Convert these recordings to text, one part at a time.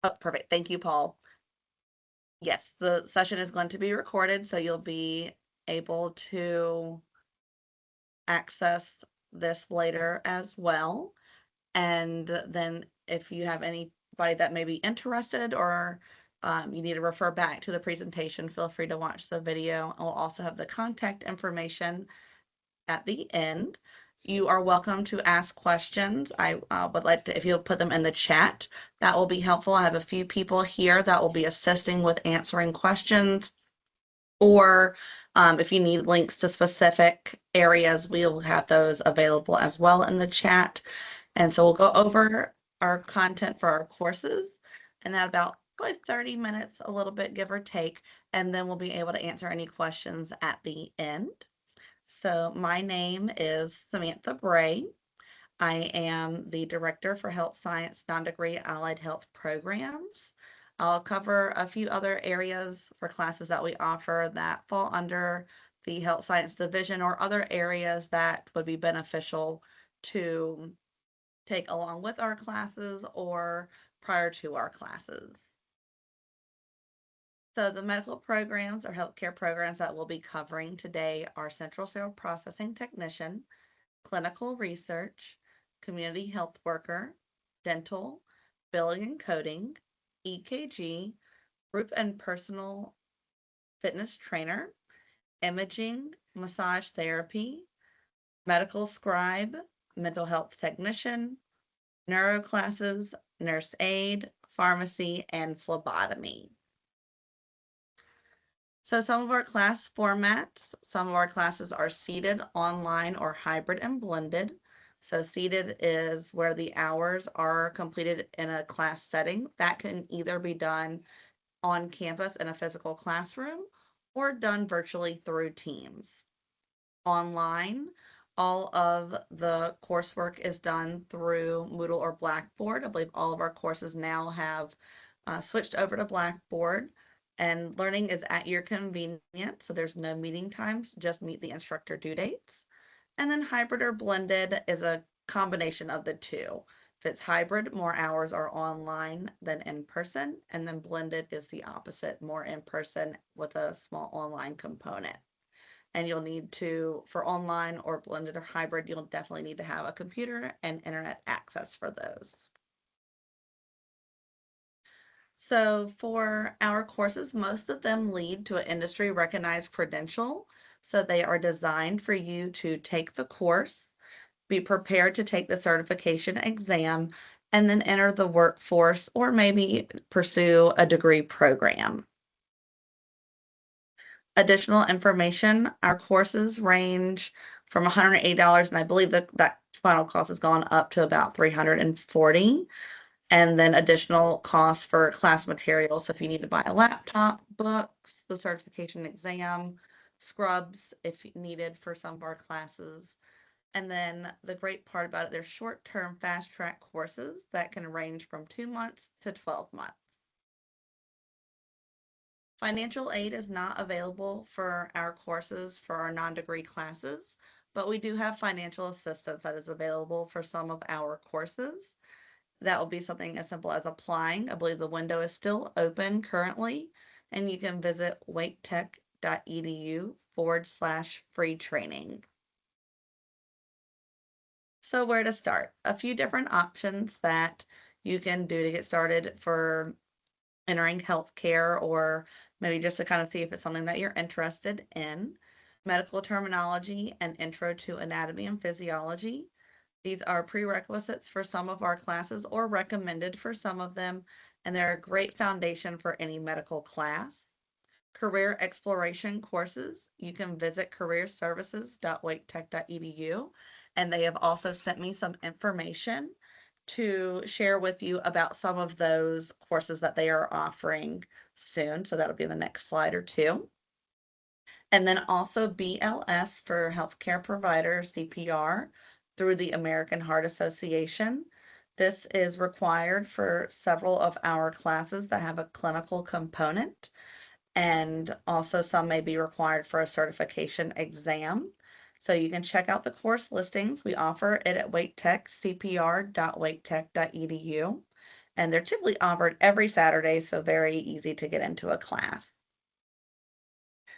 Oh, perfect. Thank you, Paul. Yes, the session is going to be recorded, so you'll be able to access this later as well. And then if you have anybody that may be interested or you need to refer back to the presentation, feel free to watch the video. I'll also have the contact information at the end. You are welcome to ask questions. I would like to, if you'll put them in the chat, that will be helpful. I have a few people here that will be assisting with answering questions. Or if you need links to specific areas, we'll have those available as well in the chat. And so we'll go over our content for our courses and that about like 30 minutes, a little bit, give or take, and then we'll be able to answer any questions at the end. So my name is Samantha Bray. I am the Director for Health Science Non-Degree Allied Health Programs. I'll cover a few other areas for classes that we offer that fall under the Health Science Division or other areas that would be beneficial to take along with our classes or prior to our classes. So the medical programs or healthcare programs that we'll be covering today are Central Sterile Processing Technician, Clinical Research, Community Health Worker, Dental, Billing and Coding, EKG, Group and Personal Fitness Trainer, Imaging, Massage Therapy, Medical Scribe, Mental Health Technician, Neuro classes, Nurse Aide, Pharmacy, and Phlebotomy. So some of our class formats, some of our classes are seated, online, or hybrid and blended. So seated is where the hours are completed in a class setting. That can either be done on campus in a physical classroom or done virtually through Teams. Online, all of the coursework is done through Moodle or Blackboard. I believe all of our courses now have switched over to Blackboard. And learning is at your convenience, so there's no meeting times, just meet the instructor due dates. And then hybrid or blended is a combination of the two. If it's hybrid, more hours are online than in person, and then blended is the opposite, more in person with a small online component. And you'll need to, for online or blended or hybrid, you'll definitely need to have a computer and internet access for those. So for our courses, most of them lead to an industry recognized credential. So they are designed for you to take the course, be prepared to take the certification exam, and then enter the workforce or maybe pursue a degree program. Additional information, our courses range from $180, and I believe that final cost has gone up to about $340. And then additional costs for class materials. So if you need to buy a laptop, books, the certification exam, scrubs if needed for some of our classes. And then the great part about it, they're short-term fast track courses that can range from 2 months to 12 months. Financial aid is not available for our courses for our non-degree classes, but we do have financial assistance that is available for some of our courses. That will be something as simple as applying. I believe the window is still open currently, and you can visit waketech.edu/free training. So where to start? A few different options that you can do to get started for entering healthcare or maybe just to kind of see if it's something that you're interested in. Medical terminology and intro to anatomy and physiology. These are prerequisites for some of our classes or recommended for some of them, and they're a great foundation for any medical class. Career exploration courses, you can visit careerservices.waketech.edu, and they have also sent me some information to share with you about some of those courses that they are offering soon. So that'll be the next slide or two. And then also BLS for healthcare provider CPR through the American Heart Association. This is required for several of our classes that have a clinical component, and also some may be required for a certification exam. So you can check out the course listings. We offer it at WakeTech, cpr.waketech.edu. and they're typically offered every Saturday, so very easy to get into a class.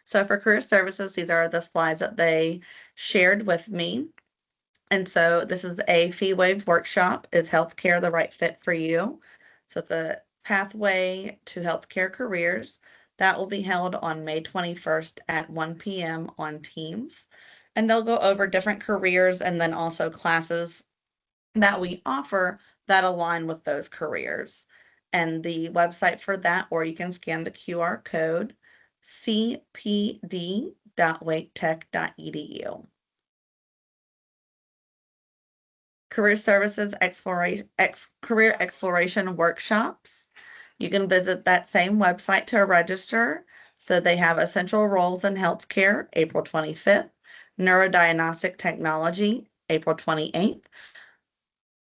So for career services, these are the slides that they shared with me. And so this is a fee waived workshop. Is healthcare the right fit for you? So the pathway to healthcare careers, that will be held on May 21st at 1 p.m. on Teams. And they'll go over different careers and then also classes that we offer that align with those careers. And the website for that, or you can scan the QR code, cpd.waketech.edu. Career Services Career Exploration Workshops. You can visit that same website to register. So they have Essential Roles in Healthcare, April 25th, Neurodiagnostic Technology, April 28th,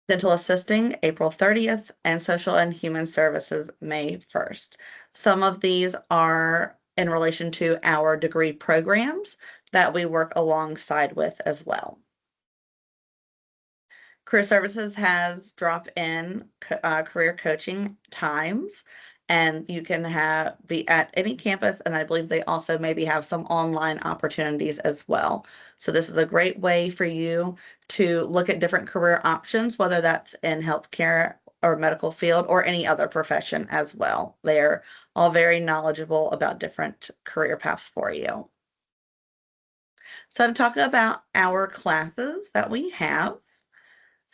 Dental Assisting, April 30th, and Social and Human Services, May 1st. Some of these are in relation to our degree programs that we work alongside with as well. Career Services has drop-in career coaching times, and you can be at any campus, and I believe they also maybe have some online opportunities as well. So this is a great way for you to look at different career options, whether that's in healthcare or medical field or any other profession as well. They're all very knowledgeable about different career paths for you. So to talk about our classes that we have,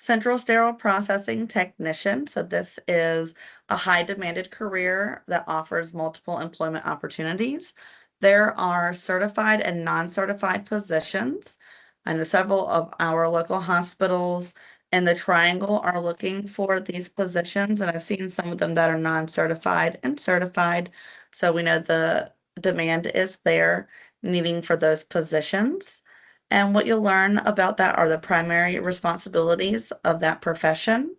Central Sterile Processing Technician. So this is a high demanded career that offers multiple employment opportunities. There are certified and non-certified positions. I know several of our local hospitals in the Triangle are looking for these positions, and I've seen some of them that are non-certified and certified. So we know the demand is there needing for those positions. And what you'll learn about that are the primary responsibilities of that profession,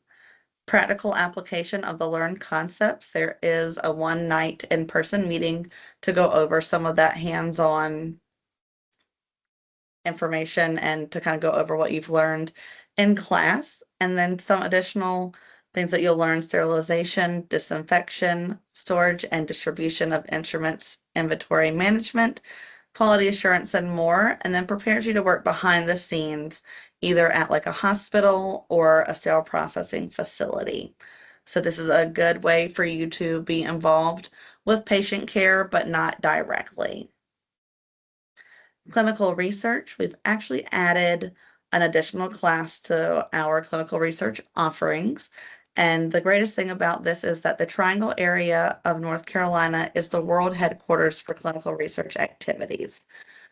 practical application of the learned concepts. There is a one night in-person meeting to go over some of that hands-on information and to kind of go over what you've learned in class. And then some additional things that you'll learn: sterilization, disinfection, storage and distribution of instruments, inventory management, quality assurance, and more, and then prepares you to work behind the scenes, either at like a hospital or a sterile processing facility. So this is a good way for you to be involved with patient care, but not directly. Clinical research, we've actually added an additional class to our clinical research offerings. And the greatest thing about this is that the Triangle area of North Carolina is the world headquarters for clinical research activities.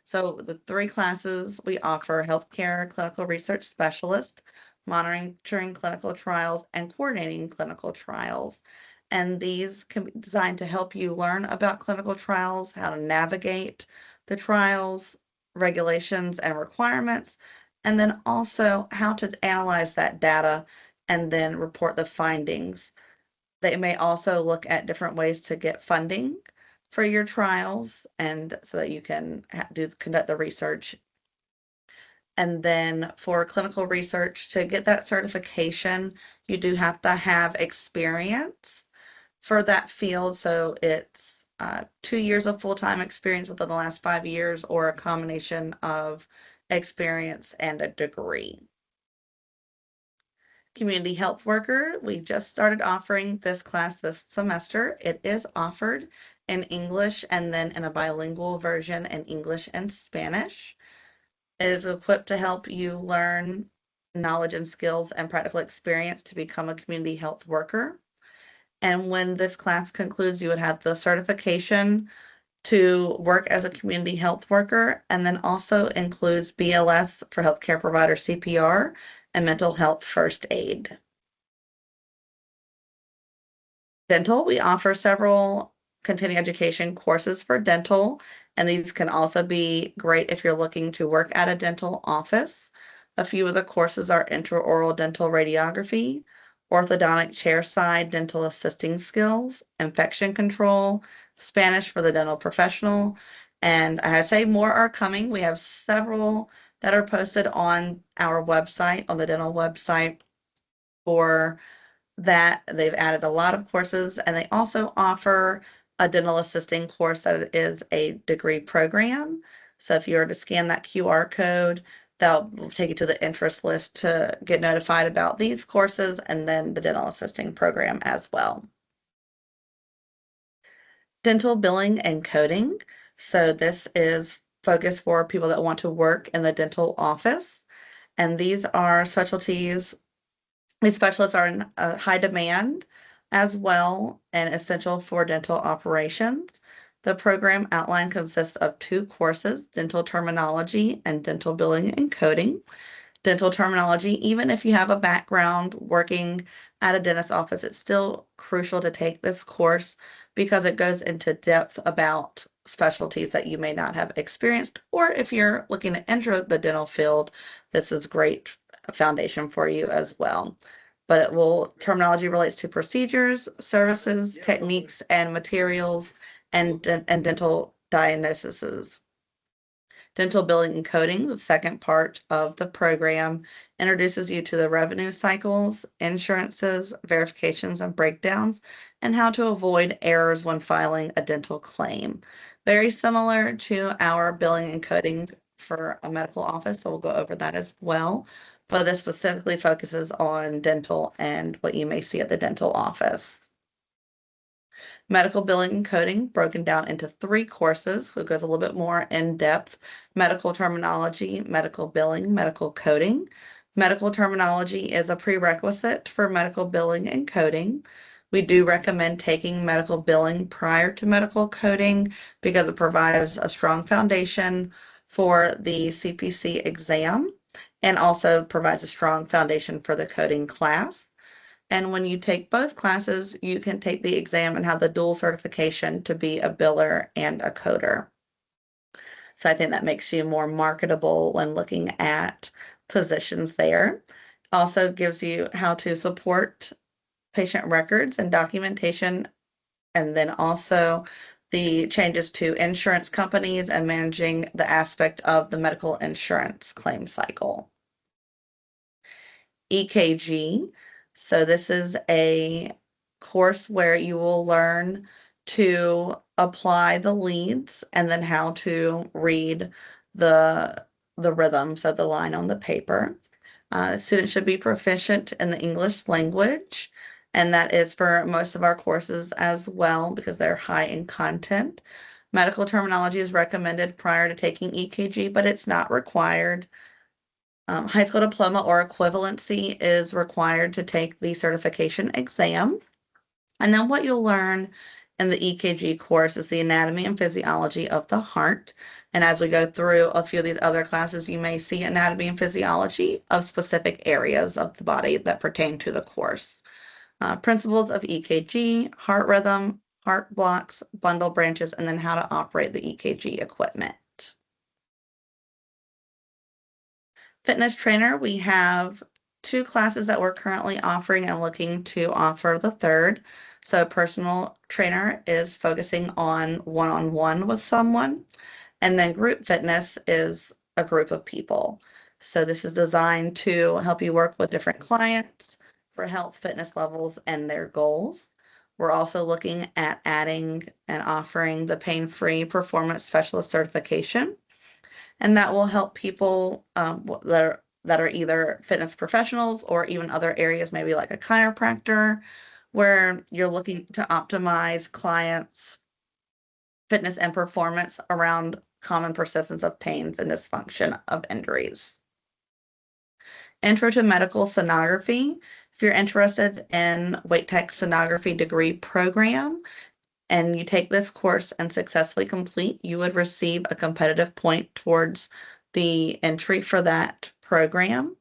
So the three classes we offer: healthcare clinical research specialist, monitoring clinical trials, and coordinating clinical trials. And these can be designed to help you learn about clinical trials, how to navigate the trials, regulations and requirements, and then also how to analyze that data and then report the findings. They may also look at different ways to get funding for your trials, and so that you can conduct the research. And then for clinical research, to get that certification, you do have to have experience for that field. So it's 2 years of full-time experience within the last 5 years, or a combination of experience and a degree. Community health worker, we just started offering this class this semester. It is offered in English and then in a bilingual version in English and Spanish. It is equipped to help you learn knowledge and skills and practical experience to become a community health worker. And when this class concludes, you would have the certification to work as a community health worker, and then also includes BLS for healthcare provider CPR and mental health first aid. Dental, we offer several continuing education courses for dental, and these can also be great if you're looking to work at a dental office. A few of the courses are intraoral dental radiography, orthodontic chairside dental assisting skills, infection control, Spanish for the dental professional, and I say more are coming. We have several that are posted on our website, on the dental website, for that they've added a lot of courses, and they also offer a dental assisting course that is a degree program. So if you were to scan that QR code, that'll take you to the interest list to get notified about these courses and then the dental assisting program as well. Dental billing and coding. So this is focused for people that want to work in the dental office. And these are specialties. These specialists are in high demand as well and essential for dental operations. The program outline consists of 2 courses, dental terminology and dental billing and coding. Dental terminology, even if you have a background working at a dentist office, it's still crucial to take this course because it goes into depth about specialties that you may not have experienced, or if you're looking to enter the dental field, this is great foundation for you as well. But terminology relates to procedures, services, techniques, and materials, and dental diagnoses. Dental billing and coding, the second part of the program, introduces you to the revenue cycles, insurances, verifications, and breakdowns, and how to avoid errors when filing a dental claim. Very similar to our billing and coding for a medical office, so we'll go over that as well. But this specifically focuses on dental and what you may see at the dental office. Medical billing and coding broken down into 3 courses, so it goes a little bit more in depth. Medical terminology, medical billing, medical coding. Medical terminology is a prerequisite for medical billing and coding. We do recommend taking medical billing prior to medical coding because it provides a strong foundation for the CPC exam and also provides a strong foundation for the coding class. And when you take both classes, you can take the exam and have the dual certification to be a biller and a coder. So I think that makes you more marketable when looking at positions there. Also gives you how to support patient records and documentation, and then also the changes to insurance companies and managing the aspect of the medical insurance claim cycle. EKG. So this is a course where you will learn to apply the leads and then how to read the rhythms of the line on the paper. Students should be proficient in the English language, and that is for most of our courses as well because they're high in content. Medical terminology is recommended prior to taking EKG, but it's not required. High school diploma or equivalency is required to take the certification exam. And then what you'll learn in the EKG course is the anatomy and physiology of the heart. And as we go through a few of these other classes, you may see anatomy and physiology of specific areas of the body that pertain to the course. Principles of EKG, heart rhythm, heart blocks, bundle branches, and then how to operate the EKG equipment. Fitness trainer, we have 2 classes that we're currently offering and looking to offer the third. So personal trainer is focusing on one-on-one with someone, and then group fitness is a group of people. So this is designed to help you work with different clients for health, fitness levels, and their goals. We're also looking at adding and offering the pain-free performance specialist certification, and that will help people that are either fitness professionals or even other areas, maybe like a chiropractor, where you're looking to optimize clients' fitness and performance around common persistence of pains and dysfunction of injuries. Intro to Medical Sonography. If you're interested in WaitTech Sonography degree program, and you take this course and successfully complete, you would receive a competitive point towards the entry for that program.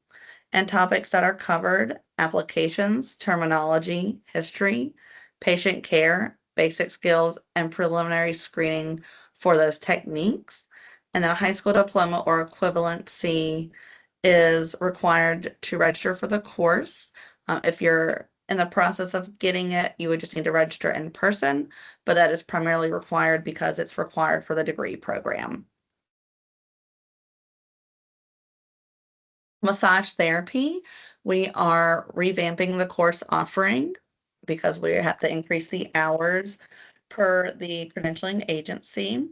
And topics that are covered: applications, terminology, history, patient care, basic skills, and preliminary screening for those techniques. And then a high school diploma or equivalency is required to register for the course. If you're in the process of getting it, you would just need to register in person, but that is primarily required because it's required for the degree program. Massage therapy, we are revamping the course offering because we have to increase the hours per the credentialing agency.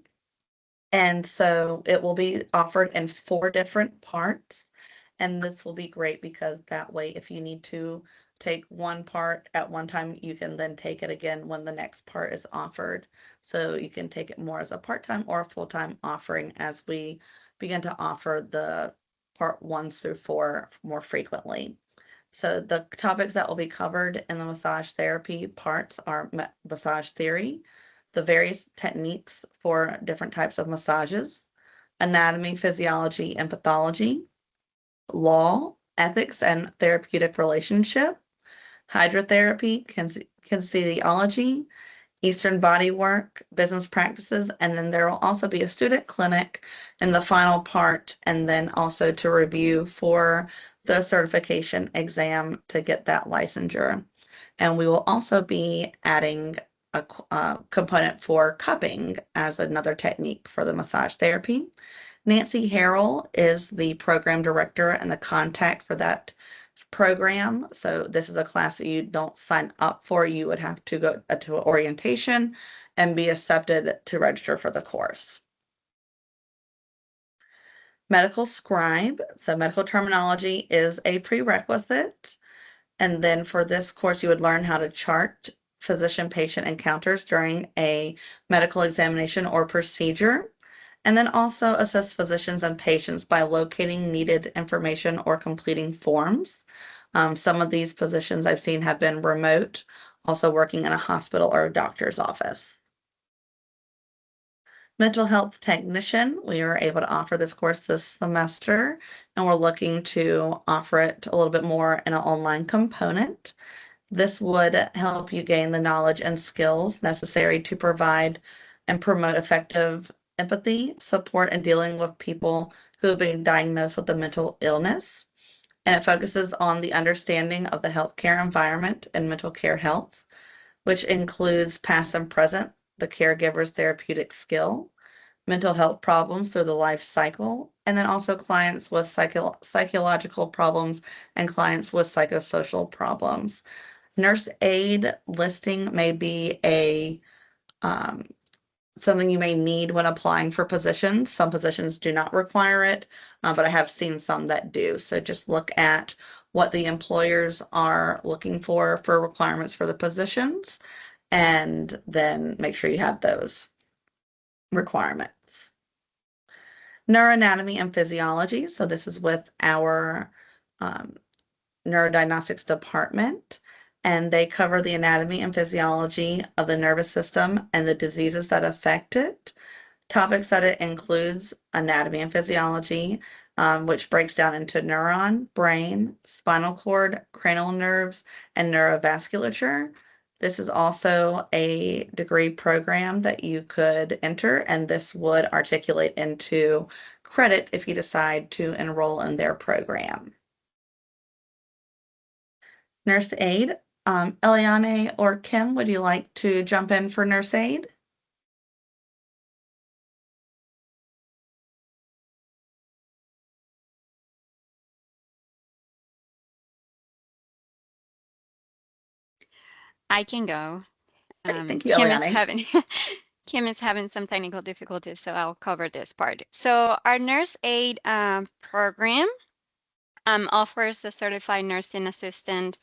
And so it will be offered in 4 different parts. And this will be great because that way, if you need to take one part at one time, you can then take it again when the next part is offered. So you can take it more as a part-time or a full-time offering as we begin to offer the part 1 through 4 more frequently. So the topics that will be covered in the massage therapy parts are massage theory, the various techniques for different types of massages, anatomy, physiology, and pathology, law, ethics, and therapeutic relationship, hydrotherapy, kinesiology, Eastern body work, business practices, and then there will also be a student clinic in the final part, and then also to review for the certification exam to get that licensure. And we will also be adding a component for cupping as another technique for the massage therapy. Nancy Harrell is the program director and the contact for that program. So this is a class that you don't sign up for. You would have to go to orientation and be accepted to register for the course. Medical scribe. So medical terminology is a prerequisite. And then for this course, you would learn how to chart physician-patient encounters during a medical examination or procedure, and then also assist physicians and patients by locating needed information or completing forms. Some of these positions I've seen have been remote, also working in a hospital or a doctor's office. Mental health technician, we were able to offer this course this semester, and we're looking to offer it a little bit more in an online component. This would help you gain the knowledge and skills necessary to provide and promote effective empathy, support, and dealing with people who have been diagnosed with a mental illness. And it focuses on the understanding of the healthcare environment and mental care health, which includes past and present, the caregiver's therapeutic skill, mental health problems through the life cycle, and then also clients with psychological problems and clients with psychosocial problems. Nurse aid listing may be a something you may need when applying for positions. Some positions do not require it, but I have seen some that do. So just look at what the employers are looking for requirements for the positions, and then make sure you have those requirements. Neuroanatomy and physiology. So this is with our neurodiagnostics department, and they cover the anatomy and physiology of the nervous system and the diseases that affect it. Topics that it includes anatomy and physiology, which breaks down into neuron, brain, spinal cord, cranial nerves, and neurovasculature. This is also a degree program that you could enter, and this would articulate into credit if you decide to enroll in their program. Nurse aid. Eliane or Kim, would you like to jump in for nurse aid? I can go. Great, thank you, Kim is Eliane. having Kim is having some technical difficulties, so I'll cover this part. So our nurse aid program offers the certified nursing assistant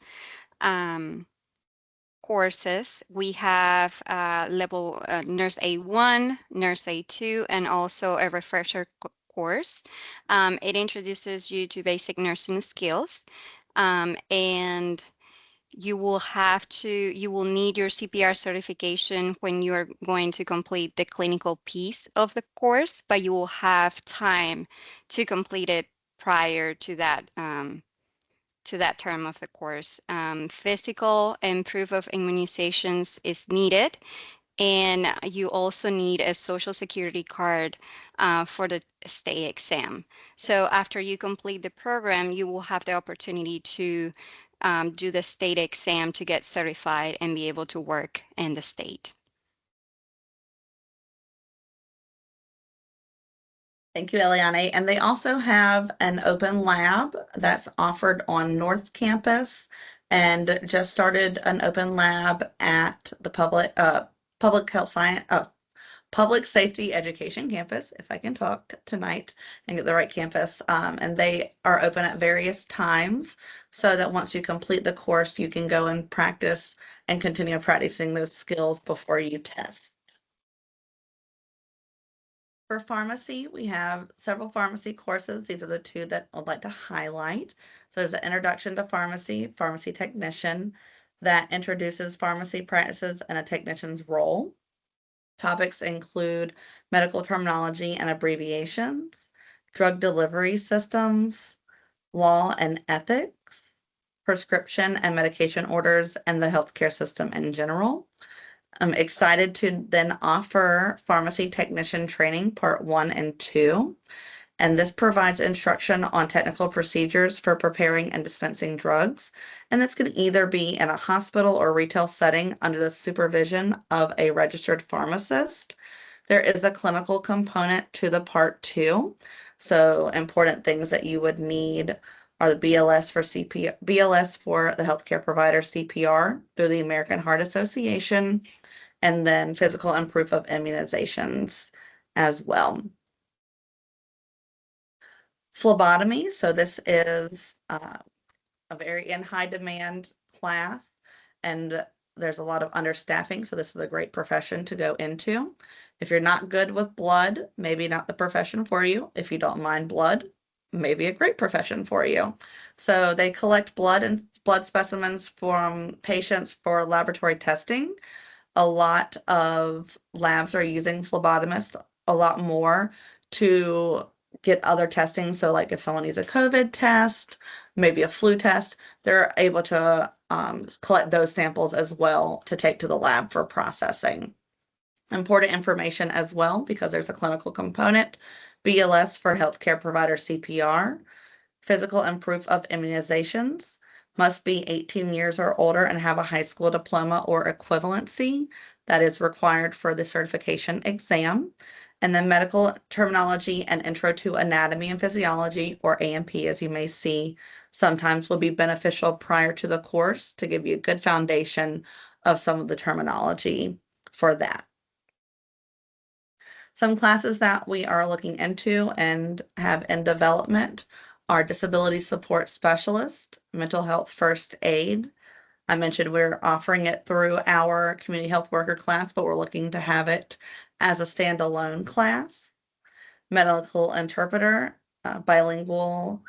courses. We have level nurse A1, nurse A2, and also a refresher course. It introduces you to basic nursing skills, and you will need your CPR certification when you're going to complete the clinical piece of the course, but you will have time to complete it prior to that term of the course. Physical and proof of immunizations is needed, and you also need a social security card for the state exam. So after you complete the program, you will have the opportunity to do the state exam to get certified and be able to work in the state. Thank you, Eliane. And they also have an open lab that's offered on North Campus and just started an open lab at the public health science, public safety education campus, if I can talk tonight and get the right campus. And they are open at various times so that once you complete the course, you can go and practice and continue practicing those skills before you test. For pharmacy, we have several pharmacy courses. These are the two that I'd like to highlight. So there's an introduction to pharmacy, pharmacy technician, that introduces pharmacy practices and a technician's role. Topics include medical terminology and abbreviations, drug delivery systems, law and ethics, prescription and medication orders, and the healthcare system in general. I'm excited to then offer pharmacy technician training part 1 and 2. And this provides instruction on technical procedures for preparing and dispensing drugs. And this can either be in a hospital or retail setting under the supervision of a registered pharmacist. There is a clinical component to the part 2. So important things that you would need are the BLS for BLS for the healthcare provider CPR through the American Heart Association, and then physical and proof of immunizations as well. Phlebotomy, so this is a very in high demand class, and there's a lot of understaffing, so this is a great profession to go into. If you're not good with blood, maybe not the profession for you. If you don't mind blood, maybe a great profession for you. So they collect blood and blood specimens from patients for laboratory testing. A lot of labs are using phlebotomists a lot more to get other testing. So like if someone needs a COVID test, maybe a flu test, they're able to collect those samples as well to take to the lab for processing. Important information as well, because there's a clinical component, BLS for healthcare provider CPR, physical and proof of immunizations, must be 18 years or older and have a high school diploma or equivalency that is required for the certification exam. And then medical terminology and intro to anatomy and physiology, or A&P, as you may see, sometimes will be beneficial prior to the course to give you a good foundation of some of the terminology for that. Some classes that we are looking into and have in development are disability support specialist, mental health first aid. I mentioned we're offering it through our community health worker class, but we're looking to have it as a standalone class. Medical interpreter, bilingual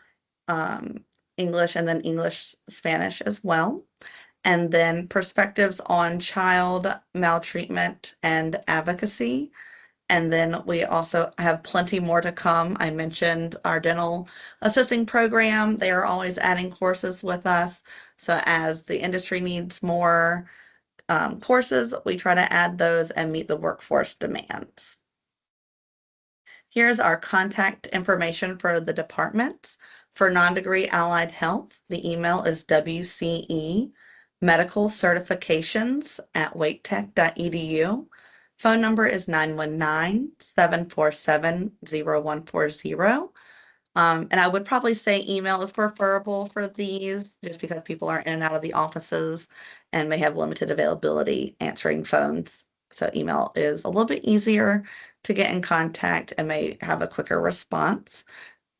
English and then English Spanish as well. And then perspectives on child maltreatment and advocacy. And then we also have plenty more to come. I mentioned our dental assisting program. They are always adding courses with us. So as the industry needs more courses, we try to add those and meet the workforce demands. Here's our contact information for the departments. For non-degree allied health, the email is WCE medical certifications at waketech.edu. Phone number is 919-747-0140. And I would probably say email is preferable for these just because people are in and out of the offices and may have limited availability answering phones. So email is a little bit easier to get in contact and may have a quicker response.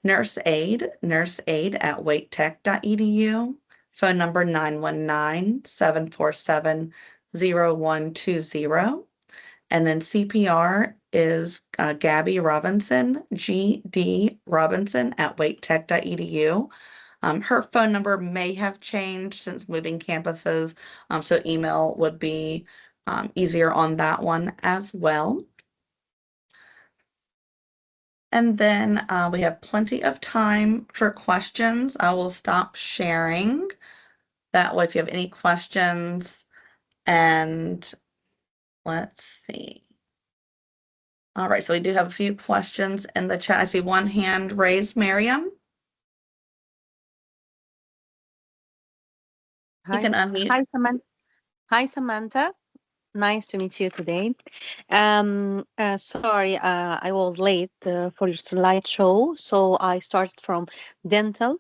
Nurse aid at waketech.edu. Phone number 919-747-0120. And then CPR is Gabby Robinson, GD Robinson at waketech.edu. Her phone number may have changed since moving campuses, so email would be easier on that one as well. And then we have plenty of time for questions. I will stop sharing. That way, if you have any questions, and let's see. All right, so we do have a few questions in the chat. I see one hand raised, Miriam. You Hi. can unmute. Hi, Samantha. Hi, Samantha. Nice to meet you today. Sorry, I was late for your slideshow, so I started from dental.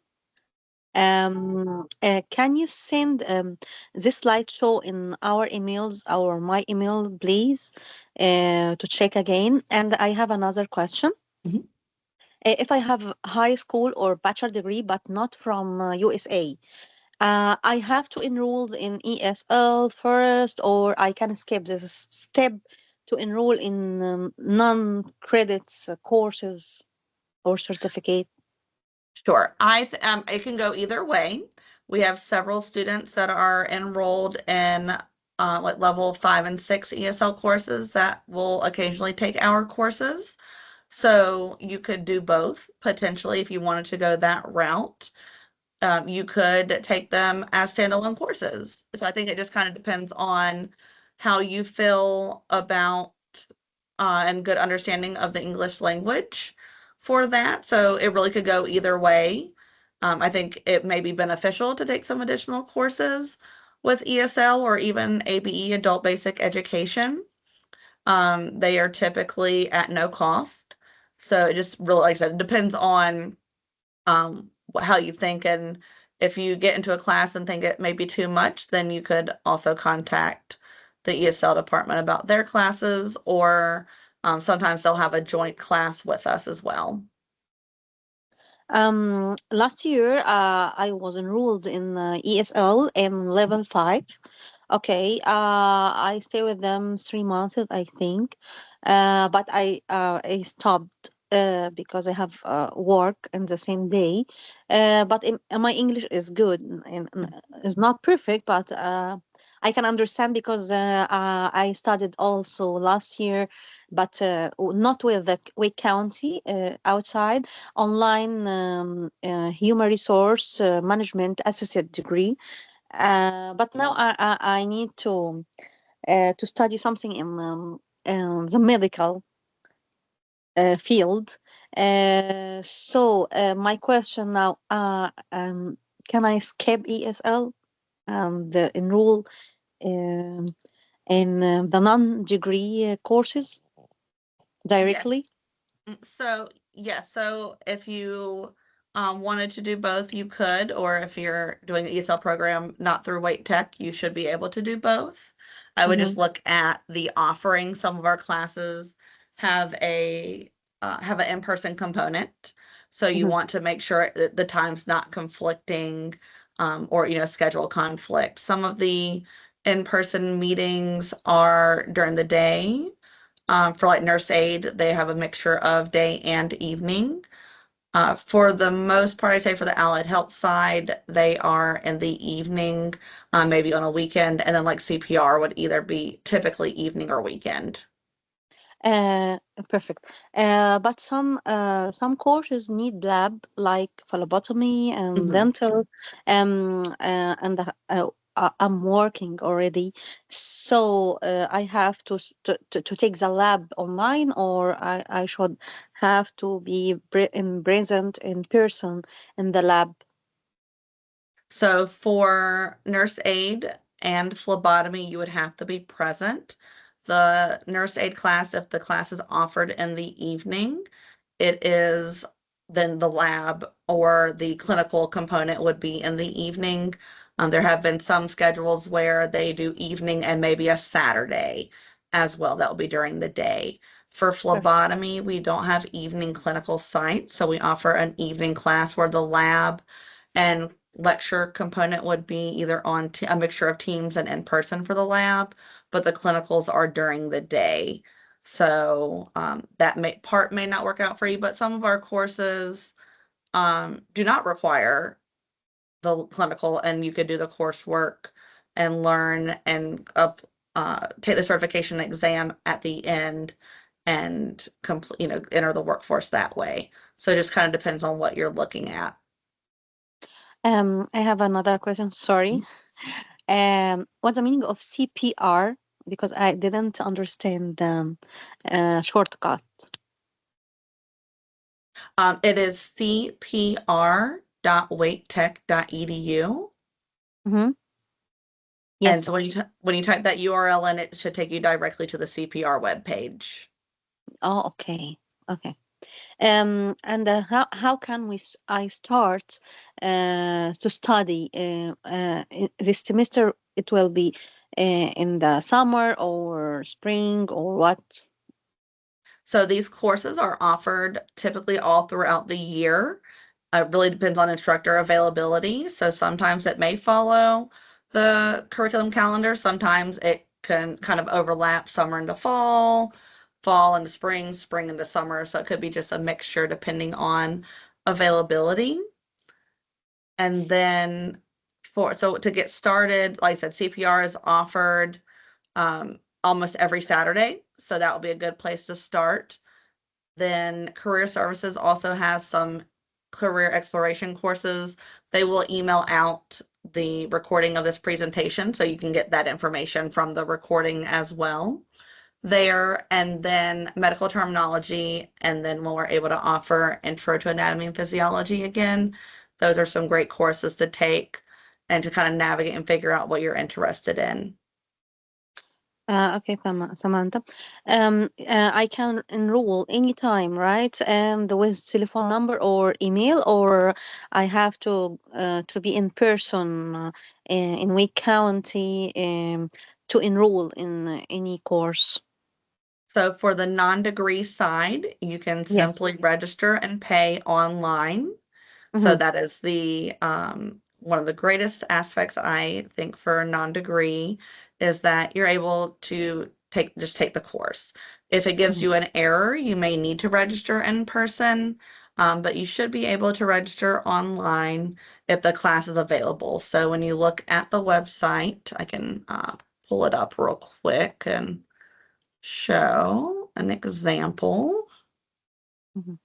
Can you send this slideshow in our emails or my email, please, to check again? And I have another question. Mhm. If I have high school or bachelor degree, but not from USA, I have to enroll in ESL first, or I can skip this step to enroll in non-credits courses or certificate. Sure. It can go either way. We have several students that are enrolled in like level 5 and 6 ESL courses that will occasionally take our courses. So you could do both potentially if you wanted to go that route. You could take them as standalone courses. So I think it just kind of depends on how you feel about and good understanding of the English language for that. So it really could go either way. I think it may be beneficial to take some additional courses with ESL or even ABE, Adult Basic Education. They are typically at no cost. So it just really, like I said, it depends on how you think. And if you get into a class and think it may be too much, then you could also contact the ESL department about their classes, or sometimes they'll have a joint class with us as well. Last year, I was enrolled in ESL in level 5. Okay, I stay with them 3 months, I think, but I stopped because I have work in the same day. But my English is good and is not perfect, but I can understand because I studied also last year, but not with the Wake County, outside online human resource management associate degree. But now I need to study something in the medical field. My question now, can I skip ESL and enroll um, in the non-degree courses directly? Yes. So if you wanted to do both, you could, or if you're doing the ESL program not through Wait Tech, you should be able to do both. I would Mm-hmm, just look at the offering. Some of our classes have have an in-person component, so you mm-hmm. want to make sure that the time's not conflicting, or schedule conflict. Some of the in-person meetings are during the day. For like nurse aid, they have a mixture of day and evening. For the most part, I'd say for the allied health side, they are in the evening, maybe on a weekend, and then like CPR would either be typically evening or weekend. Uh, Perfect. But some courses need lab like phlebotomy and Mhm. dental, I'm working already, so I have to take the lab online, or I should have to be present in person in the lab. So for nurse aid and phlebotomy, you would have to be present. The nurse aid class, if the class is offered in the evening, it is then the lab or the clinical component would be in the evening. There have been some schedules where they do evening and maybe a Saturday as well. That will be during the day. For Perfect. phlebotomy, we don't have evening clinical sites, so we offer an evening class where the lab and lecture component would be either on a mixture of Teams and in person for the lab, but the clinicals are during the day. So that may not work out for you, but some of our courses do not require the clinical, and you could do the coursework and learn and take the certification exam at the end and complete, enter the workforce that way. So it just kind of depends on what you're looking at. I have another question. Sorry. What's the meaning of CPR? Because I didn't understand the shortcut. It is cpr.waitech.edu. Mm-hmm. And Yes. so when you type that URL in, it should take you directly to the CPR webpage. Oh, okay. Okay. And how can I start to study this semester? It will be in the summer or spring or what? So these courses are offered typically all throughout the year. It really depends on instructor availability. So sometimes it may follow the curriculum calendar. Sometimes it can kind of overlap summer into fall, fall into spring, spring into summer. So it could be just a mixture depending on availability. And then so to get started, like I said, CPR is offered almost every Saturday. So that will be a good place to start. Then Career Services also has some career exploration courses. They will email out the recording of this presentation so you can get that information from the recording as well there. And then medical terminology, and then when we're able to offer Intro to Anatomy and Physiology again, those are some great courses to take and to kind of navigate and figure out what you're interested in. Okay, Samantha. I can enroll anytime, right? With telephone number or email, or I have to be in person in Wake County to enroll in any course. So for the non-degree side, you can Yes. simply register and pay online. So Mm-hmm. that is the one of the greatest aspects I think for a non-degree is that you're able to take the course. If it gives Mm-hmm. you an error, you may need to register in person, but you should be able to register online if the class is available. So when you look at the website, I can pull it up real quick and show an example. Mm-hmm.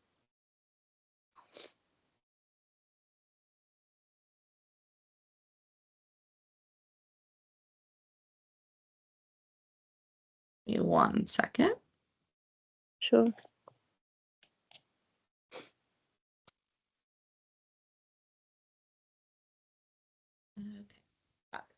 Give me 1 second. Sure. Okay.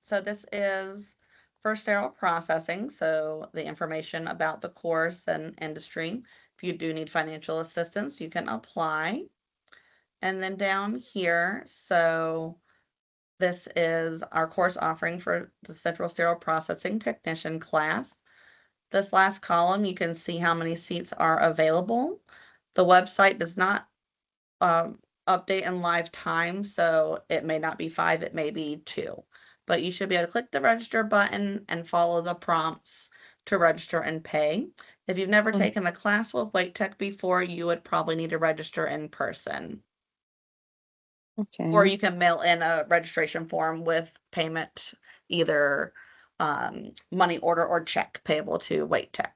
So this is for sterile processing, so the information about the course and industry. If you do need financial assistance, you can apply. And then down here, so this is our course offering for the Central Sterile Processing Technician class. This last column, you can see how many seats are available. The website does not update in live time, so it may not be 5, it may be 2. But you should be able to click the register button and follow the prompts to register and pay. If you've never Mm-hmm. taken a class with WakeTech before, you would probably need to register in person. Or Okay. you can mail in a registration form with payment, either money order or check payable to WakeTech.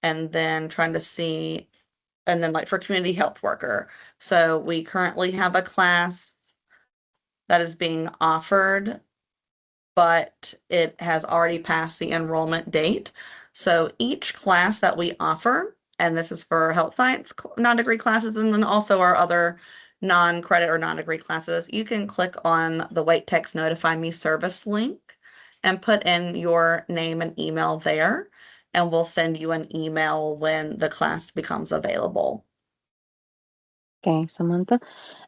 And then trying to see, and then like for community health worker. So we currently have a class that is being offered, but it has already passed the enrollment date. So each class that we offer, and this is for health science non-degree classes, and then also our other non-credit or non-degree classes, you can click on the WakeTech's Notify Me service link and put in your name and email there, and we'll send you an email when the class becomes available. Okay, Samantha.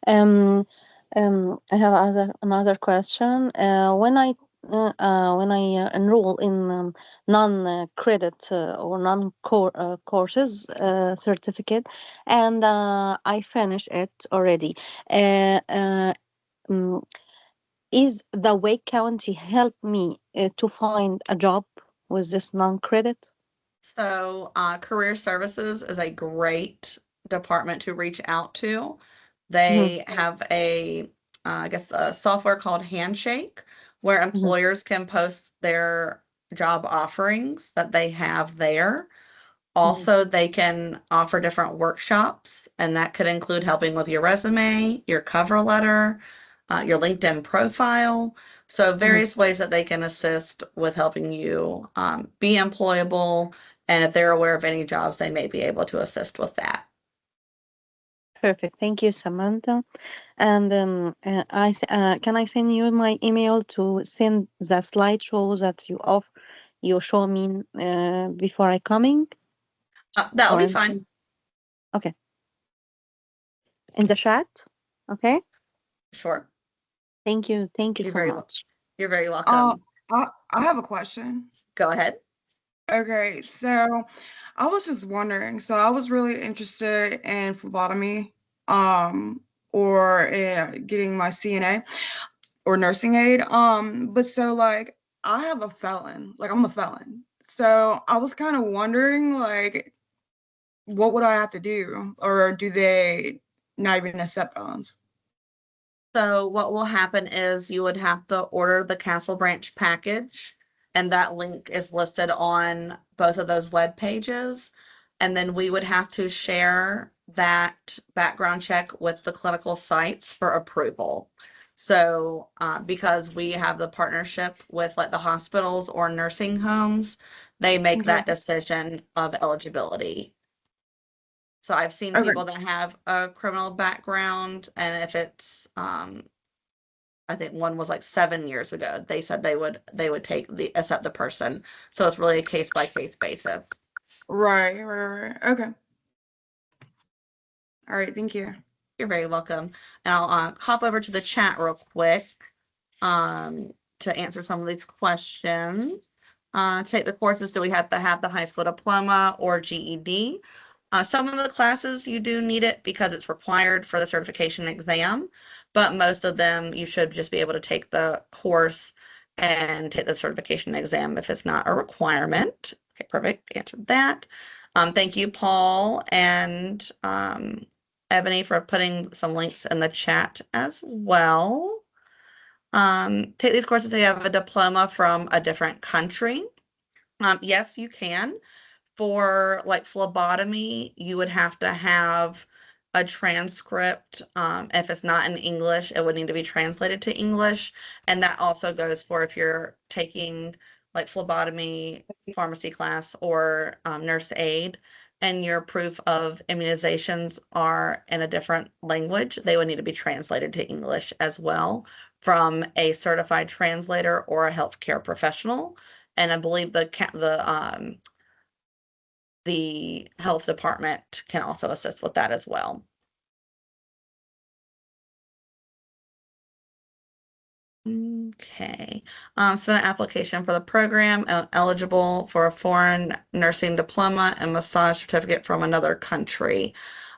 I have another question. When I enroll in non-credit or non-core courses certificate, and I finish it already, uh, uh, mm, is the Wake County help me to find a job with this non-credit? So, Career Services is a great department to reach out to. Mm-hmm. They have I guess, a software called Handshake, where Mm-hmm. employers can post their job offerings that they have there. Also, they can offer different workshops, and that could include helping with your resume, your cover letter, your LinkedIn profile. So, Mm-hmm. various ways that they can assist with helping you be employable. And if they're aware of any jobs, they may be able to assist with that. Perfect. Thank you, Samantha. And can I send you my email to send the slideshow that you show me before I coming That'll or be fine. okay in the chat? Okay. Sure. Thank you. Thank you You're so very much. You're very Uh, welcome. I have a question. Go ahead. Okay, so I was just wondering. So I was really interested in phlebotomy, or getting my CNA or nursing aid. But so like I have a felon, like I'm a felon. So I was kind of wondering, like, what would I have to do, or do they not even accept felons? So what will happen is you would have to order the Castle Branch package, and that link is listed on both of those web pages. And then we would have to share that background check with the clinical sites for approval. So because we have the partnership with like the hospitals or nursing homes, they make Okay. that decision of eligibility. So I've seen Okay. people that have a criminal background, and if it's I think one was like 7 years ago, they said they would accept the person. So it's really a case by case basis. Right. Okay. All right. Thank you. You're very welcome. And I'll hop over to the chat real quick to answer some of these questions. To take the courses, do we have to have the high school diploma or GED? Some of the classes you do need it because it's required for the certification exam, but most of them you should just be able to take the course and take the certification exam if it's not a requirement. Okay, perfect. Answered that. Thank you, Paul and Ebony, for putting some links in the chat as well. Take these courses if you have a diploma from a different country. Yes, you can. For like phlebotomy, you would have to have a transcript. If it's not in English, it would need to be translated to English. And that also goes for if you're taking like phlebotomy pharmacy class or nurse aid, and your proof of immunizations are in a different language, they would need to be translated to English as well from a certified translator or a healthcare professional. And I believe the health department can also assist with that as well. Okay, so an application for the program, eligible for a foreign nursing diploma and massage certificate from another country.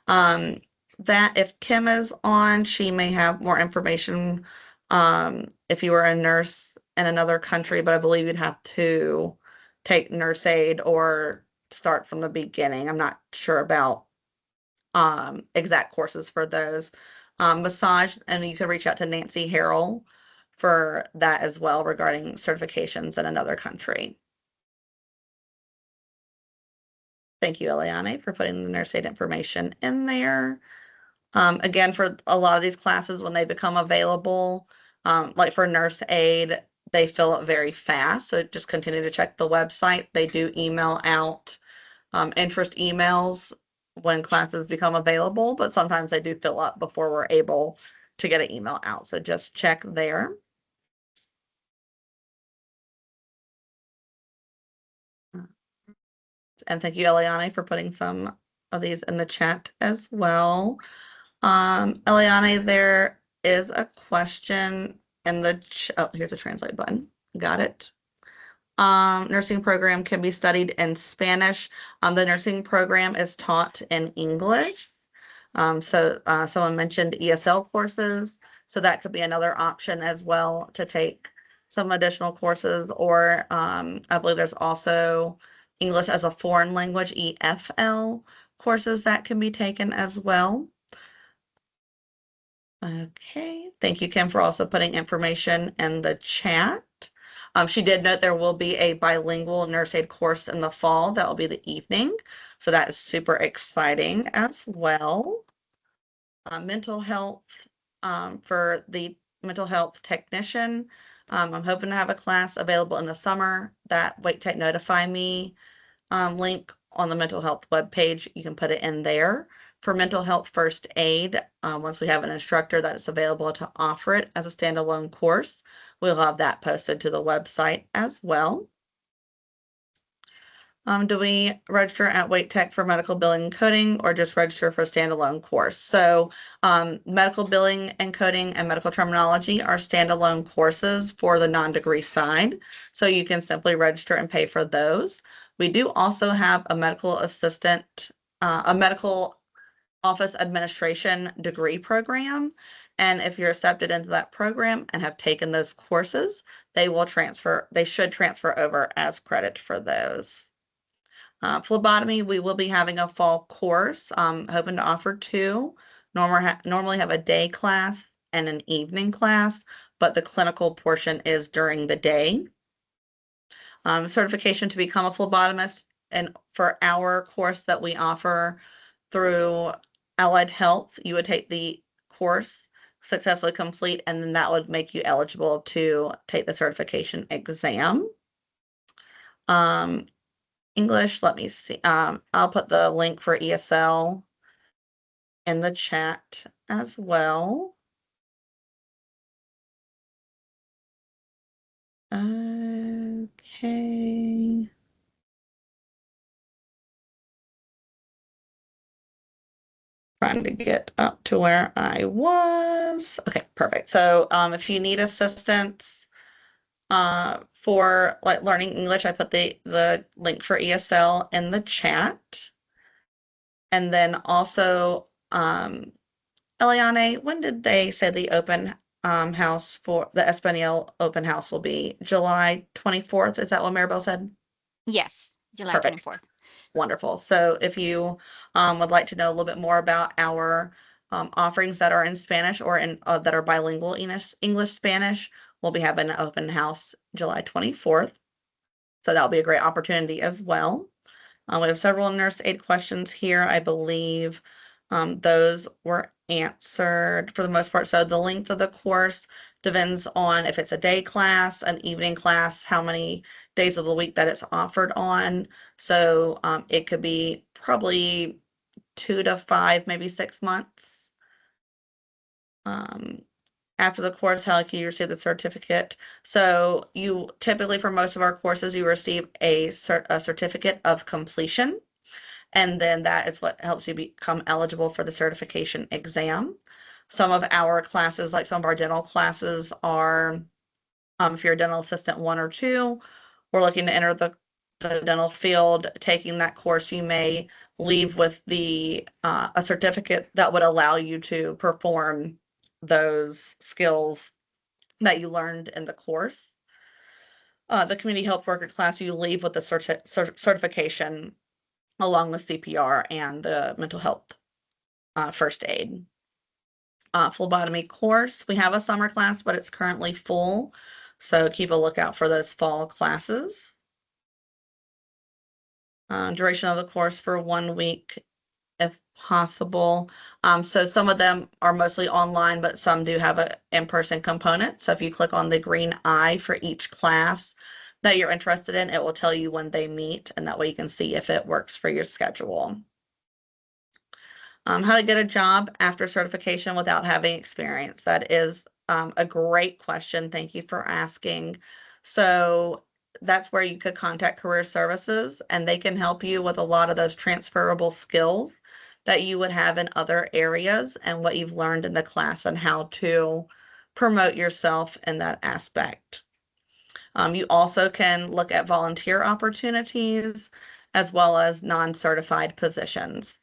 That if Kim is on, she may have more information. If you were a nurse in another country, but I believe you'd have to take nurse aid or start from the beginning. I'm not sure about exact courses for those. Massage, and you can reach out to Nancy Harrell for that as well regarding certifications in another country. Thank you, Eliane, for putting the nurse aid information in there. Again, for a lot of these classes, when they become available, like for nurse aid, they fill up very fast. So just continue to check the website. They do email out interest emails when classes become available, but sometimes they do fill up before we're able to get an email out. So just check there. And thank you, Eliane, for putting some of these in the chat as well. Eliane, there is a question in the oh, here's a translate button. Got it. Nursing program can be studied in Spanish. The nursing program is taught in English. Someone mentioned ESL courses, so that could be another option as well to take some additional courses, or I believe there's also English as a foreign language, EFL courses that can be taken as well. Okay, thank you, Kim, for also putting information in the chat. She did note there will be a bilingual nurse aid course in the fall. That will be the evening. So that is super exciting as well. Mental health for the mental health technician. I'm hoping to have a class available in the summer. That Wait Tech Notify Me link on the mental health webpage, you can put it in there. for mental health first aid, once we have an instructor that is available to offer it as a standalone course, we'll have that posted to the website as well. Do we register at Wait Tech for medical billing and coding, or just register for a standalone course? So medical billing and coding and medical terminology are standalone courses for the non-degree side. So you can simply register and pay for those. We do also have a medical assistant, a medical office administration degree program. And if you're accepted into that program and have taken those courses, they should transfer over as credit for those. Phlebotomy, we will be having a fall course, hoping to offer two. Normally have a day class and an evening class, but the clinical portion is during the day. Certification to become a phlebotomist, and for our course that we offer through Allied Health, you would take the course, successfully complete, and then that would make you eligible to take the certification exam. English, let me see. I'll put the link for ESL in the chat as well. Okay. Trying to get up to where I was. Okay, perfect. So if you need assistance for like learning English, I put the link for ESL in the chat. And then also, Eliane, when did they say the open house for the Espanol open house will be? July 24th? Is that what Maribel said? Yes, July Perfect. 24th. Wonderful. So if you would like to know a little bit more about our offerings that are in Spanish or in that are bilingual English Spanish, we'll be having an open house July 24th. So that'll be a great opportunity as well. We have several nurse aid questions here. I believe those were answered for the most part. So the length of the course depends on if it's a day class, an evening class, how many days of the week that it's offered on. So it could be probably 2 to 5, maybe 6 months. After the course, how can you receive the certificate? So you typically, for most of our courses, you receive a certificate of completion. And then that is what helps you become eligible for the certification exam. Some of our classes, like some of our dental classes, are if you're a dental assistant 1 or 2, we're looking to enter the dental field. Taking that course, you may leave with a certificate that would allow you to perform those skills that you learned in the course. The community health worker class, you leave with the certification along with CPR and the mental health first aid. Phlebotomy course, we have a summer class, but it's currently full. So keep a lookout for those fall classes. Duration of the course for 1 week, if possible. So some of them are mostly online, but some do have an in-person component. So if you click on the green eye for each class that you're interested in, it will tell you when they meet, and that way you can see if it works for your schedule. How to get a job after certification without having experience. That is a great question. Thank you for asking. So that's where you could contact Career Services, and they can help you with a lot of those transferable skills that you would have in other areas and what you've learned in the class and how to promote yourself in that aspect. You also can look at volunteer opportunities as well as non-certified positions.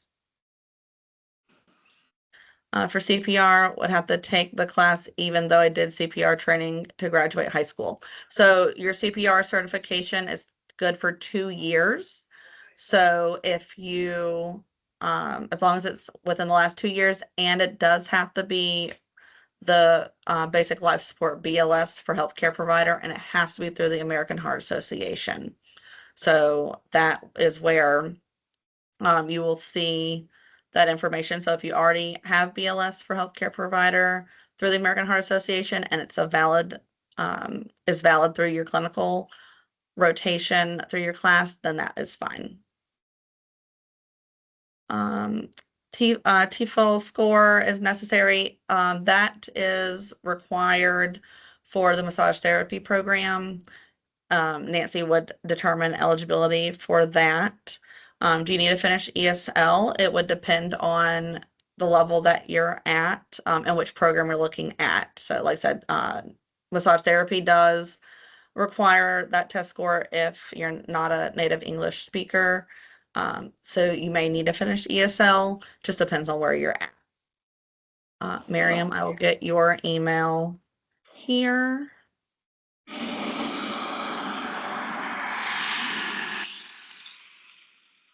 For CPR, would have to take the class even though I did CPR training to graduate high school. So your CPR certification is good for 2 years. So if you, as long as it's within the last 2 years, and it does have to be the basic life support BLS for healthcare provider, and it has to be through the American Heart Association. So that is where you will see that information. So if you already have BLS for healthcare provider through the American Heart Association and it's is valid through your clinical rotation through your class, then that is fine. TEFL score is necessary. That is required for the massage therapy program. Nancy would determine eligibility for that. Do you need to finish ESL? It would depend on the level that you're at and which program you're looking at. So like I said, massage therapy does require that test score if you're not a native English speaker. So you may need to finish ESL, just depends on where you're at. Miriam, I will get your email here.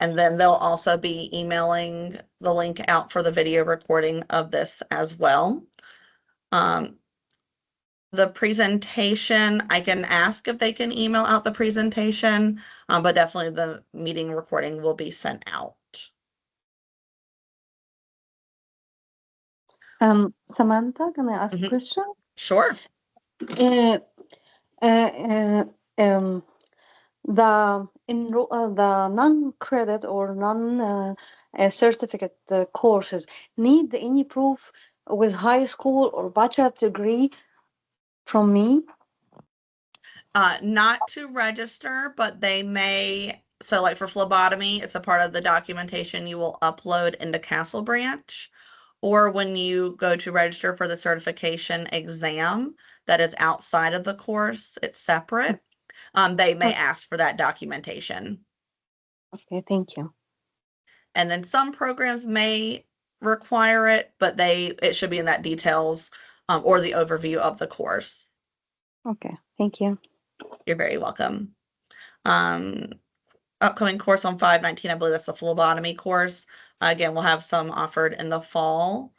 And then they'll also be emailing the link out for the video recording of this as well. The presentation, I can ask if they can email out the presentation, but definitely the meeting recording will be sent out. Samantha, can I ask a question? Sure. The non-credit or non-certificate courses need any proof with high school or bachelor degree from me? Not to register, but they may. So like for phlebotomy, it's a part of the documentation you will upload into Castle Branch. Or when you go to register for the certification exam that is outside of the course, it's separate. They may ask for that documentation. Okay, thank you. And then some programs may require it, but it should be in that details or the overview of the course. Okay, thank you. You're very welcome. Upcoming course on 5/19, I believe that's the phlebotomy course. Again, we'll have some offered in the fall.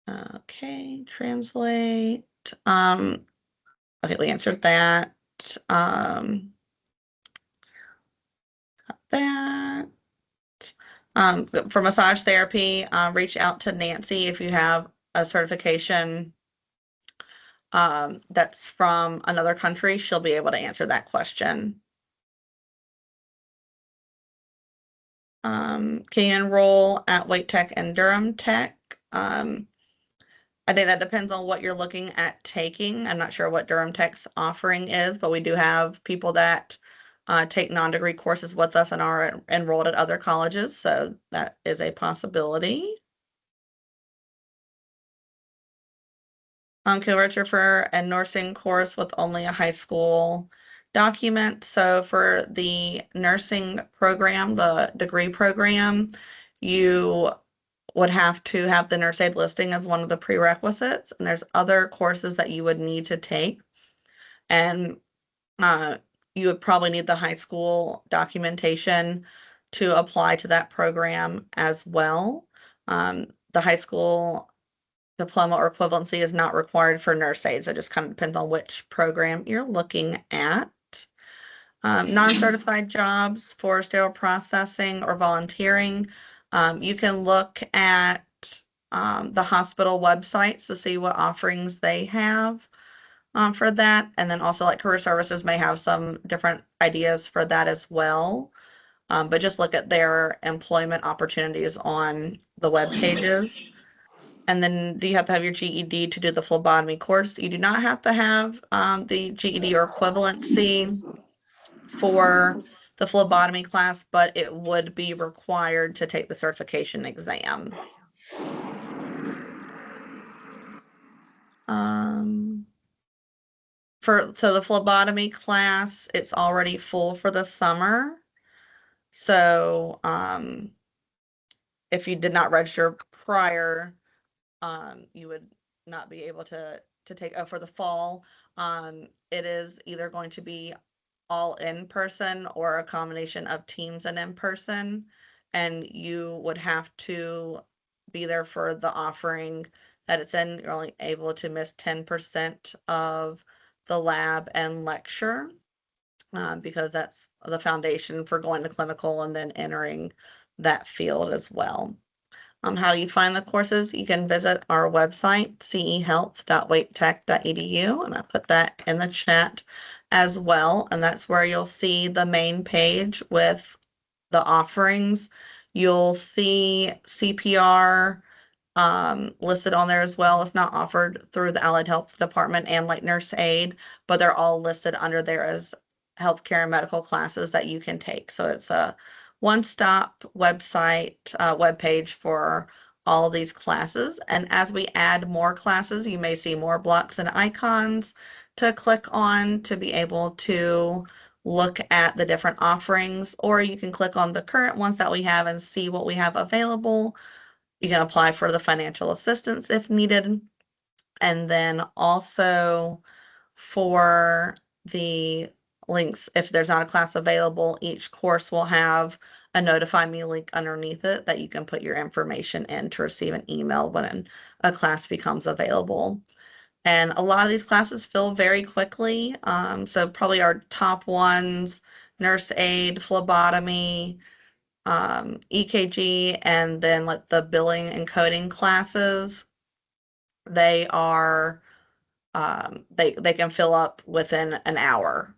Okay, translate. Okay, we answered that. Got that. For massage therapy, reach out to Nancy if you have a certification that's from another country. She'll be able to answer that question. Can you enroll at Wake Tech and Durham Tech? I think that depends on what you're looking at taking. I'm not sure what Durham Tech's offering is, but we do have people that take non-degree courses with us and are enrolled at other colleges, so that is a possibility. Can register for a nursing course with only a high school document. So for the nursing program, the degree program, you would have to have the nurse aid listing as one of the prerequisites, and there's other courses that you would need to take. And you would probably need the high school documentation to apply to that program as well. The high school diploma or equivalency is not required for nurse aides. It just kind of depends on which program you're looking at. Non-certified jobs for sterile processing or volunteering. You can look at the hospital websites to see what offerings they have for that. And then also like career services may have some different ideas for that as well. But just look at their employment opportunities on the web pages. And then do you have to have your GED to do the phlebotomy course? You do not have to have the GED or equivalency for the phlebotomy class, but it would be required to take the certification exam. So the phlebotomy class, it's already full for the summer. So if you did not register prior, you would not be able to take for the fall. It is either going to be all in person or a combination of Teams and in person, and you would have to be there for the offering that it's in. You're only able to miss 10% of the lab and lecture because that's the foundation for going to clinical and then entering that field as well. How do you find the courses? You can visit our website, cehealth.waketech.edu, and I put that in the chat as well. And that's where you'll see the main page with the offerings. You'll see CPR listed on there as well. It's not offered through the Allied Health Department and like nurse aid, but they're all listed under there as healthcare and medical classes that you can take. So it's a one-stop website, webpage for all of these classes. And as we add more classes, you may see more blocks and icons to click on to be able to look at the different offerings, or you can click on the current ones that we have and see what we have available. You can apply for the financial assistance if needed. And then also for the links, if there's not a class available, each course will have a notify me link underneath it that you can put your information in to receive an email when a class becomes available. And a lot of these classes fill very quickly. So probably our top ones, nurse aid, phlebotomy, EKG, and then like the billing and coding classes, they are they can fill up within an hour.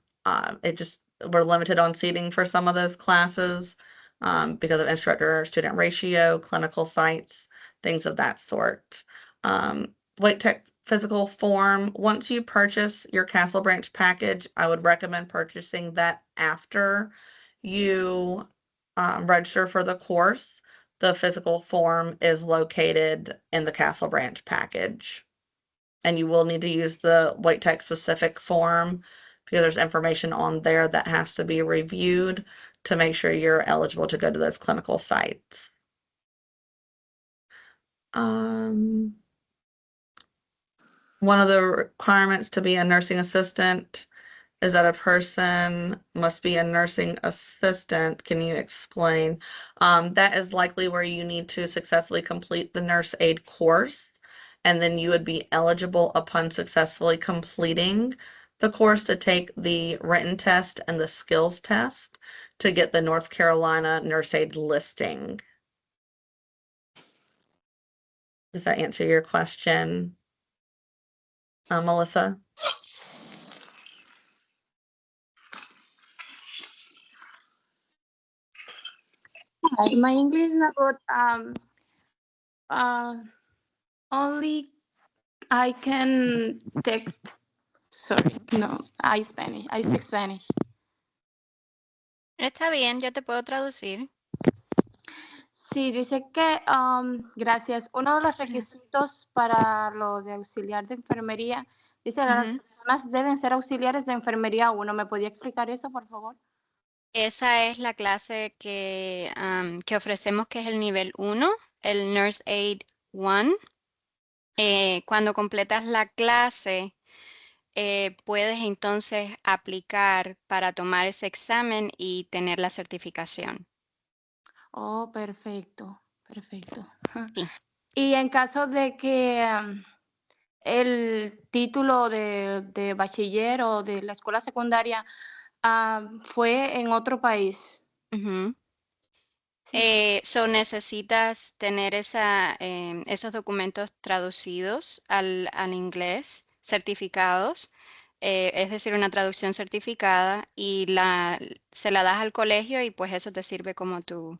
It just we're limited on seating for some of those classes because of instructor student ratio, clinical sites, things of that sort. Wait Tech physical form. Once you purchase your Castle Branch package, I would recommend purchasing that after you register for the course. The physical form is located in the Castle Branch package. And you will need to use the Wait Tech specific form because there's information on there that has to be reviewed to make sure you're eligible to go to those clinical sites. One of the requirements to be a nursing assistant is that a person must be a nursing assistant. Can you explain? That is likely where you need to successfully complete the nurse aid course, and then you would be eligible upon successfully completing the course to take the written test and the skills test to get the North Carolina nurse aid listing. Does that answer your question, Melissa? My English is not good. Only I can text. Sorry, no, I Spanish. I speak Spanish. Está bien, yo te puedo traducir. Sí, dice que, gracias, uno de los requisitos para lo de auxiliar de enfermería, dice que las personas deben ser auxiliares de enfermería 1. ¿Me podía explicar eso, por favor? Esa es la clase que ofrecemos, que es el nivel 1, el Nurse Aid 1. Cuando completas la clase, puedes entonces aplicar para tomar ese examen y tener la certificación. Oh, perfecto, perfecto. Sí. Y en caso de que el título de bachiller o de la escuela secundaria fue en otro país. So necesitas tener esos documentos traducidos al inglés, certificados, es decir, una traducción certificada, y se la das al colegio y pues eso te sirve como tus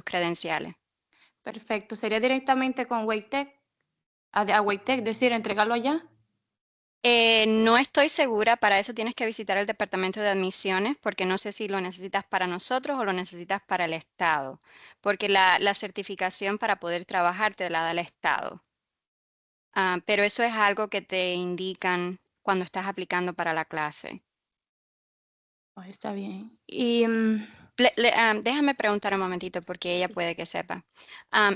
credenciales. Perfecto. ¿Sería directamente con Wait Tech? A Wait Tech, decir, entregarlo allá. No estoy segura, para eso tienes que visitar el departamento de admisiones, porque no sé si lo necesitas para nosotros o lo necesitas para el Estado, porque la certificación para poder trabajar te la da el Estado. Pero eso es algo que te indican cuando estás aplicando para la clase. Oh, está bien. Y Déjame preguntar un momentito porque ella puede que sepa.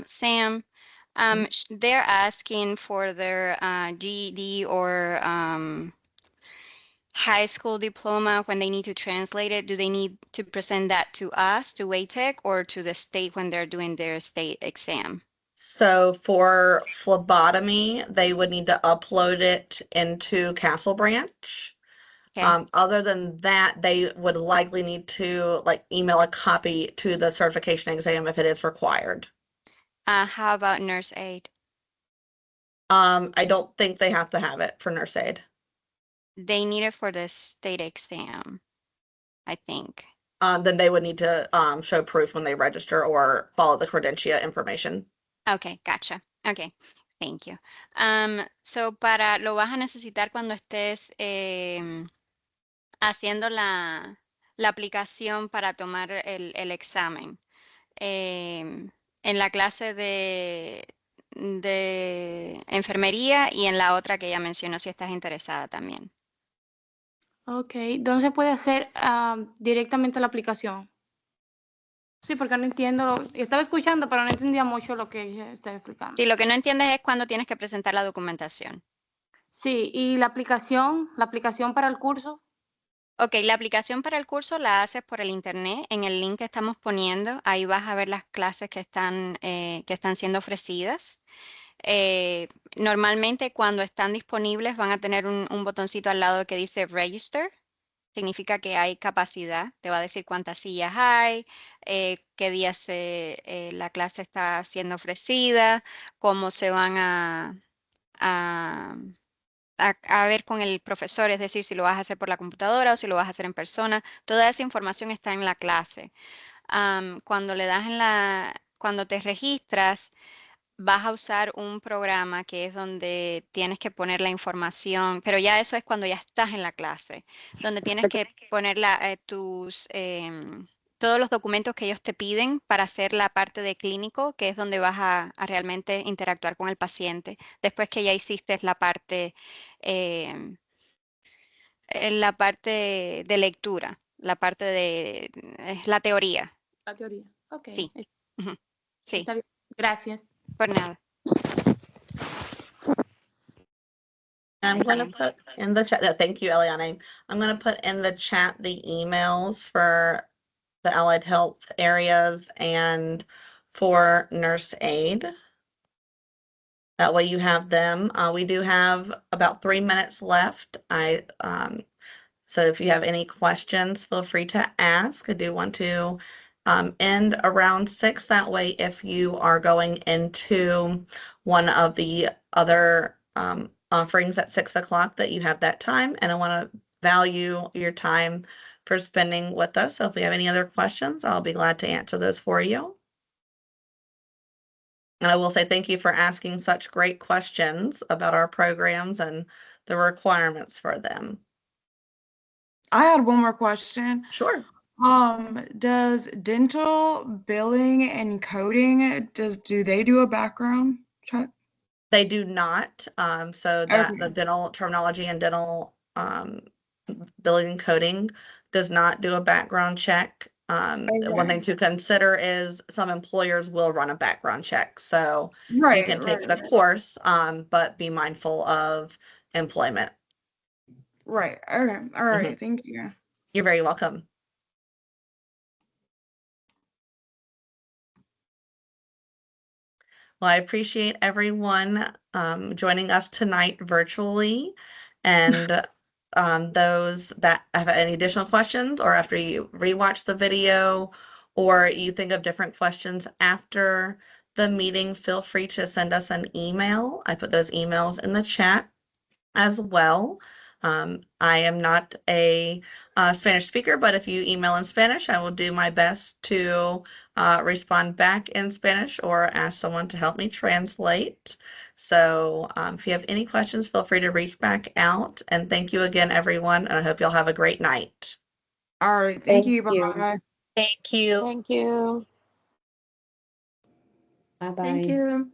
Sam, they're asking for their GED or high school diploma when they need to translate it. Do they need to present that to us, to WATEC, or to the state when they're doing their state exam? So for phlebotomy, they would need to upload it into Castle Branch. Okay. Other than that, they would likely need to like email a copy to the certification exam if it is required. How about nurse aid? I don't think they have to have it for nurse aid. They need it for the state exam, I think. then they would need to show proof when they register or follow the Credentia information. Okay, gotcha. Okay, thank you. So lo vas a necesitar cuando estés haciendo la aplicación para tomar el examen. En la clase de enfermería y en la otra que ella mencionó si estás interesada también. Ok, ¿dónde se puede hacer directamente la aplicación? Sí, porque no entiendo, estaba escuchando, pero no entendía mucho lo que ella estaba explicando. Sí, lo que no entiendes es cuándo tienes que presentar la documentación. Sí, y la aplicación para el curso. Ok, la aplicación para el curso la haces por el internet. En el link que estamos poniendo, ahí vas a ver las clases que están siendo ofrecidas. Normalmente cuando están disponibles van a tener un botoncito al lado que dice Register. Significa que hay capacidad. Te va a decir cuántas sillas hay, qué días la clase está siendo ofrecida, cómo se van a ver con el profesor, es decir, si lo vas a hacer por la computadora o si lo vas a hacer en persona. Toda esa información está en la clase. Cuando le das cuando te registras, vas a usar un programa que es donde tienes que poner la información, pero ya eso es cuando ya estás en la clase, donde tienes que poner todos los documentos que ellos te piden para hacer la parte de clínico, que es donde vas a realmente interactuar con el paciente, después que ya hiciste la parte de lectura, la parte de la teoría. La teoría. Ok. Sí. Ujú. Sí, Está bien. Gracias. por nada. I'm going to put in the chat. No, thank you, Eliane. I'm going to put in the chat the emails for the allied health areas and for nurse aid. That way you have them. We do have about 3 minutes left. So if you have any questions, feel free to ask. I do want to end around 6. That way, if you are going into one of the other offerings at 6 o'clock, that you have that time. And I want to value your time for spending with us. So if we have any other questions, I'll be glad to answer those for you. And I will say thank you for asking such great questions about our programs and the requirements for them. I had one more question. Sure. Does dental billing and coding, do they do a background check? They do not. So that Okay. the dental terminology and dental billing and coding does not do a background check. One Okay. thing to consider is some employers will run a background check. So you Right, can right, take the course, but be mindful of employment. right. Okay. All right. Thank you. You're very welcome. Well, I appreciate everyone joining us tonight virtually. And those that have any additional questions, or after you rewatch the video, or you think of different questions after the meeting, feel free to send us an email. I put those emails in the chat as well. I am not a Spanish speaker, but if you email in Spanish, I will do my best to respond back in Spanish or ask someone to help me translate. So if you have any questions, feel free to reach back out. And thank you again, everyone. And I hope you'll have a great night. All right. Thank you. Bye-bye. Thank you. Thank you. Bye-bye. Thank you.